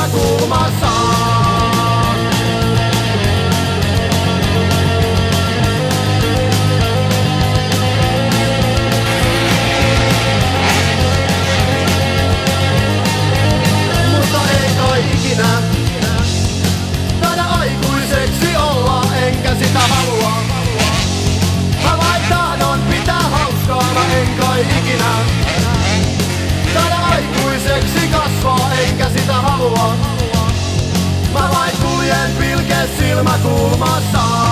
silmäkulmassa. Mutta ei kai ikinä taida aikuiseksi olla, enkä sitä halua. Mä vain tahdon pitää hauskaa, mä en kai ikinä taida aikuiseksi kasvaa, enkä sitä halua. Mä vain kuljen pilke silmäkulmassa.